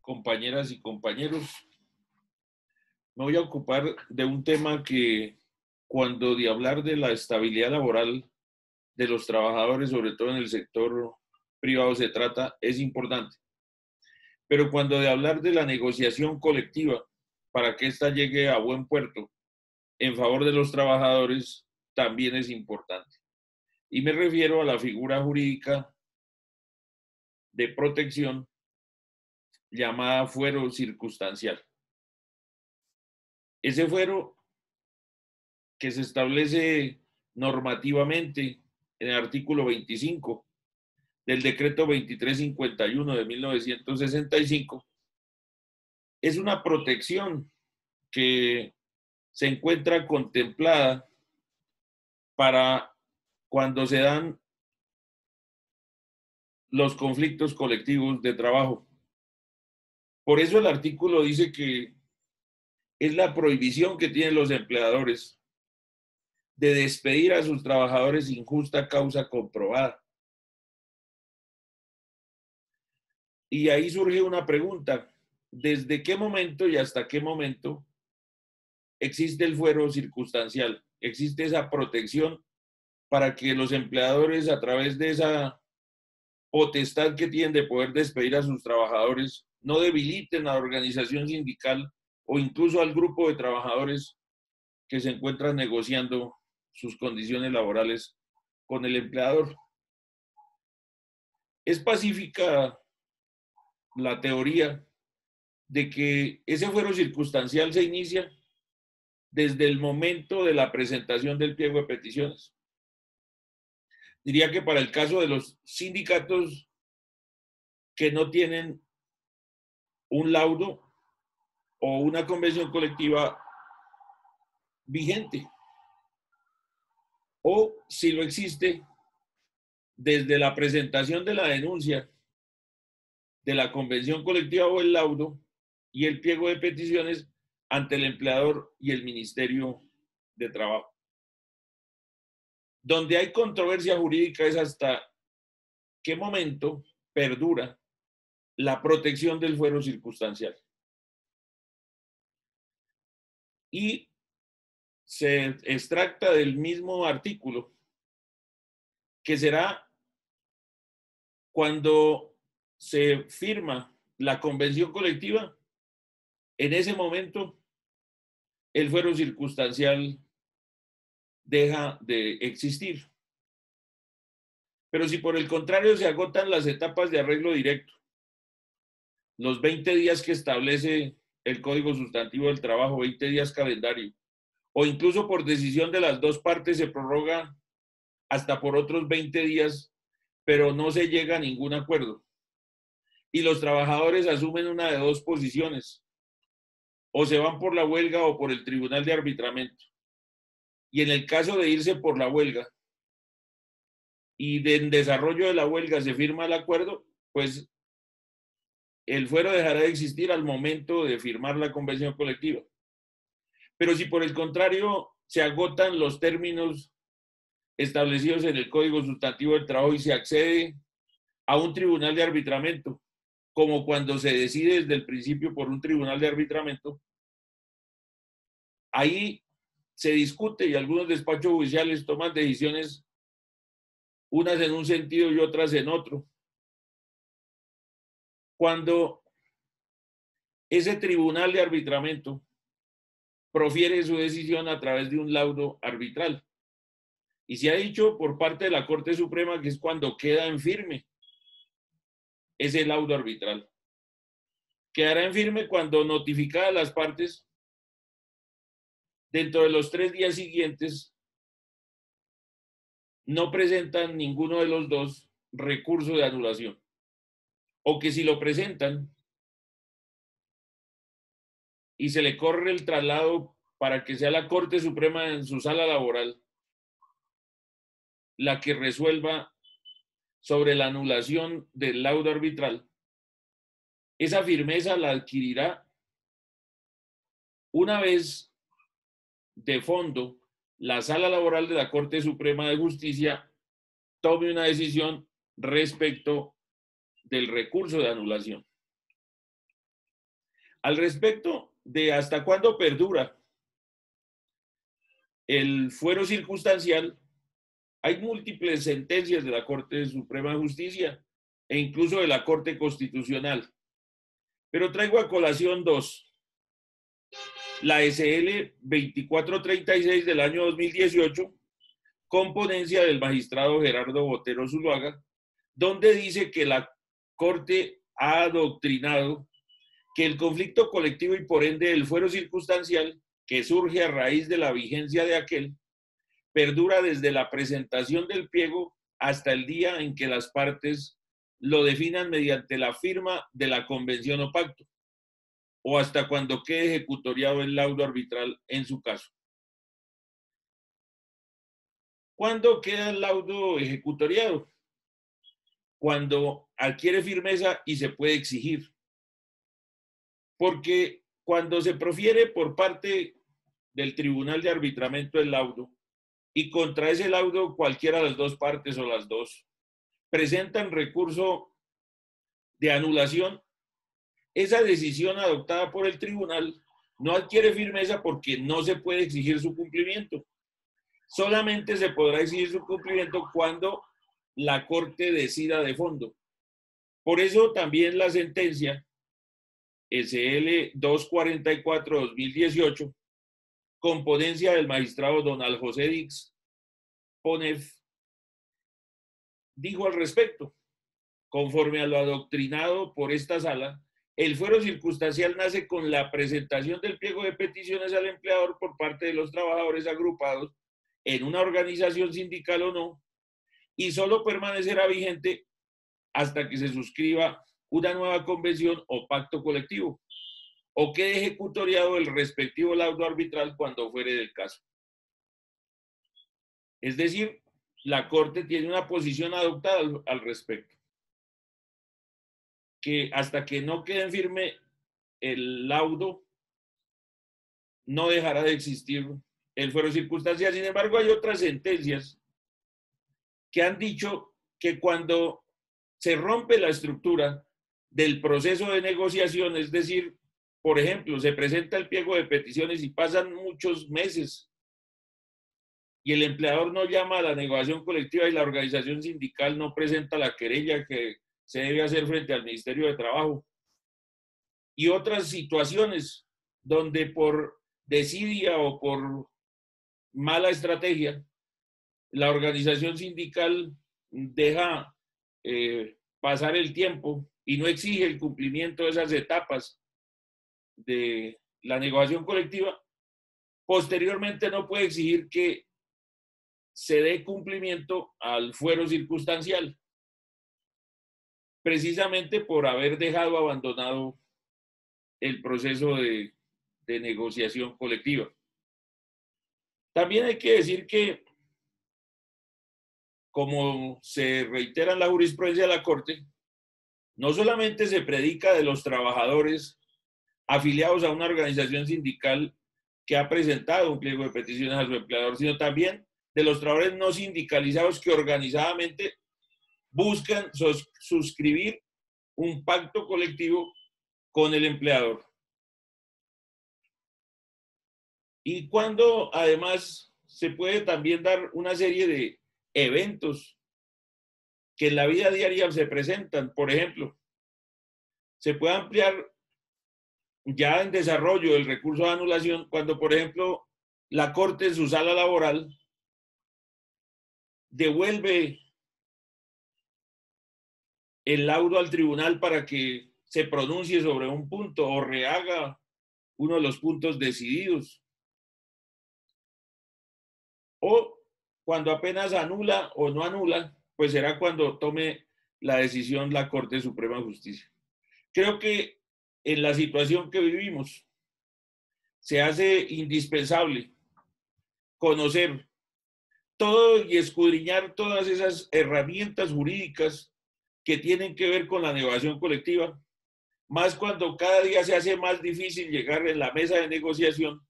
compañeras y compañeros. Me voy a ocupar de un tema que cuando de hablar de la estabilidad laboral de los trabajadores, sobre todo en el sector privado se trata, es importante. Pero cuando de hablar de la negociación colectiva para que ésta llegue a buen puerto en favor de los trabajadores, también es importante. Y me refiero a la figura jurídica de protección llamada fuero circunstancial. Ese fuero que se establece normativamente en el artículo 25 del decreto 2351 de 1965, es una protección que se encuentra contemplada para cuando se dan los conflictos colectivos de trabajo. Por eso el artículo dice que es la prohibición que tienen los empleadores de despedir a sus trabajadores sin justa causa comprobada. Y ahí surge una pregunta: ¿desde qué momento y hasta qué momento existe el fuero circunstancial? ¿Existe esa protección para que los empleadores, a través de esa potestad que tienen de poder despedir a sus trabajadores, no debiliten a la organización sindical o incluso al grupo de trabajadores que se encuentran negociando sus condiciones laborales con el empleador? Es pacífica la teoría de que ese fuero circunstancial se inicia desde el momento de la presentación del pliego de peticiones. Diría que para el caso de los sindicatos que no tienen un laudo o una convención colectiva vigente, o si lo existe, desde la presentación de la denuncia de la convención colectiva o el laudo y el pliego de peticiones ante el empleador y el Ministerio de Trabajo. Donde hay controversia jurídica es hasta qué momento perdura la protección del fuero circunstancial. Y se extracta del mismo artículo que será cuando se firma la convención colectiva, en ese momento el fuero circunstancial deja de existir. Pero si por el contrario se agotan las etapas de arreglo directo, los 20 días que establece el Código Sustantivo del Trabajo, 20 días calendario, o incluso por decisión de las dos partes se prorroga hasta por otros 20 días, pero no se llega a ningún acuerdo. Y los trabajadores asumen una de dos posiciones: o se van por la huelga o por el tribunal de arbitramiento. Y en el caso de irse por la huelga y en desarrollo de la huelga se firma el acuerdo, pues el fuero dejará de existir al momento de firmar la convención colectiva. Pero si por el contrario se agotan los términos establecidos en el Código Sustantivo del Trabajo y se accede a un tribunal de arbitramiento, como cuando se decide desde el principio por un tribunal de arbitramiento, ahí se discute y algunos despachos judiciales toman decisiones, unas en un sentido y otras en otro. Cuando ese tribunal de arbitramiento profiere su decisión a través de un laudo arbitral. Y se ha dicho por parte de la Corte Suprema que es cuando queda en firme ese laudo arbitral. Quedará en firme cuando notificadas las partes, dentro de los 3 días siguientes, no presentan ninguno de los dos recurso de anulación. O que si lo presentan y se le corre el traslado para que sea la Corte Suprema en su sala laboral la que resuelva sobre la anulación del laudo arbitral, esa firmeza la adquirirá una vez de fondo la sala laboral de la Corte Suprema de Justicia tome una decisión respecto del recurso de anulación. Al respecto de hasta cuándo perdura el fuero circunstancial, hay múltiples sentencias de la Corte Suprema de Justicia e incluso de la Corte Constitucional. Pero traigo a colación dos. La SL 2436 del año 2018, con ponencia del magistrado Gerardo Botero Zuluaga, donde dice que la Corte ha adoctrinado que el conflicto colectivo y por ende el fuero circunstancial, que surge a raíz de la vigencia de aquel, perdura desde la presentación del pliego hasta el día en que las partes lo definan mediante la firma de la convención o pacto, o hasta cuando quede ejecutoriado el laudo arbitral en su caso. ¿Cuándo queda el laudo ejecutoriado? Cuando adquiere firmeza y se puede exigir. Porque cuando se profiere por parte del Tribunal de Arbitramiento el laudo y contra ese laudo cualquiera de las dos partes o las dos presentan recurso de anulación, esa decisión adoptada por el tribunal no adquiere firmeza porque no se puede exigir su cumplimiento. Solamente se podrá exigir su cumplimiento cuando la Corte decida de fondo. Por eso también la sentencia SL 244-2018, con ponencia del magistrado Donald José Dix Ponef, dijo al respecto: conforme a lo adoctrinado por esta sala, el fuero circunstancial nace con la presentación del pliego de peticiones al empleador por parte de los trabajadores agrupados en una organización sindical o no, y solo permanecerá vigente hasta que se suscriba una nueva convención o pacto colectivo, o quede ejecutoriado el respectivo laudo arbitral cuando fuere del caso. Es decir, la Corte tiene una posición adoptada al respecto, que hasta que no quede en firme el laudo, no dejará de existir el fuero circunstancial. Sin embargo, hay otras sentencias que han dicho que cuando se rompe la estructura del proceso de negociación, es decir, por ejemplo, se presenta el pliego de peticiones y pasan muchos meses y el empleador no llama a la negociación colectiva y la organización sindical no presenta la querella que se debe hacer frente al Ministerio de Trabajo. Y otras situaciones donde por desidia o por mala estrategia, la organización sindical deja pasar el tiempo y no exige el cumplimiento de esas etapas de la negociación colectiva, posteriormente no puede exigir que se dé cumplimiento al fuero circunstancial, precisamente por haber dejado abandonado el proceso de negociación colectiva. También hay que decir que, como se reitera en la jurisprudencia de la Corte, no solamente se predica de los trabajadores afiliados a una organización sindical que ha presentado un pliego de peticiones a su empleador, sino también de los trabajadores no sindicalizados que organizadamente buscan suscribir un pacto colectivo con el empleador. Y cuando además se puede también dar una serie de eventos que en la vida diaria se presentan. Por ejemplo, se puede ampliar ya en desarrollo el recurso de anulación cuando, por ejemplo, la Corte en su sala laboral devuelve el laudo al tribunal para que se pronuncie sobre un punto o rehaga uno de los puntos decididos. O cuando apenas anula o no anula, pues será cuando tome la decisión la Corte Suprema de Justicia. Creo que en la situación que vivimos se hace indispensable conocer todo y escudriñar todas esas herramientas jurídicas que tienen que ver con la negociación colectiva, más cuando cada día se hace más difícil llegar en la mesa de negociación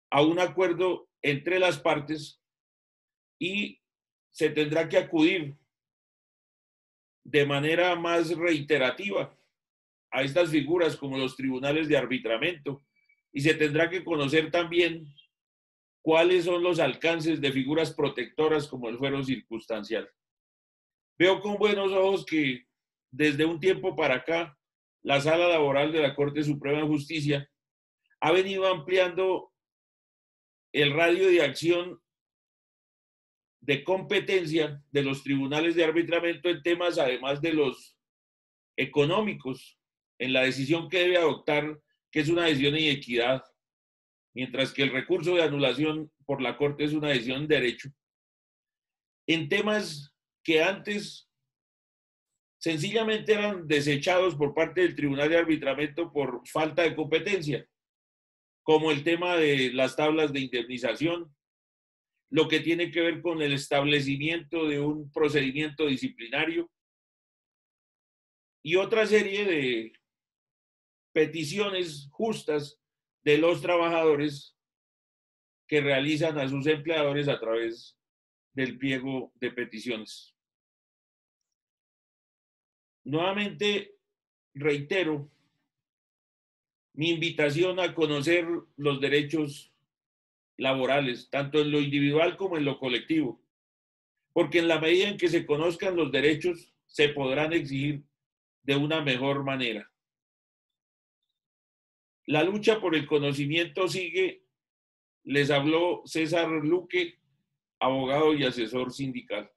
a un acuerdo entre las partes y se tendrá que acudir de manera más reiterativa a estas figuras como los tribunales de arbitramiento y se tendrá que conocer también cuáles son los alcances de figuras protectoras como el fuero circunstancial. Veo con buenos ojos que desde un tiempo para acá la sala laboral de la Corte Suprema de Justicia ha venido ampliando el radio de acción de competencia de los tribunales de arbitramiento en temas, además de los económicos, en la decisión que debe adoptar, que es una decisión de equidad, mientras que el recurso de anulación por la Corte es una decisión en derecho, en temas que antes sencillamente eran desechados por parte del Tribunal de Arbitramiento por falta de competencia, como el tema de las tablas de indemnización, lo que tiene que ver con el establecimiento de un procedimiento disciplinario y otra serie de peticiones justas de los trabajadores que realizan a sus empleadores a través del pliego de peticiones. Nuevamente reitero mi invitación a conocer los derechos laborales, tanto en lo individual como en lo colectivo, porque en la medida en que se conozcan los derechos, se podrán exigir de una mejor manera. La lucha por el conocimiento sigue. Les habló César Luque, abogado y asesor sindical.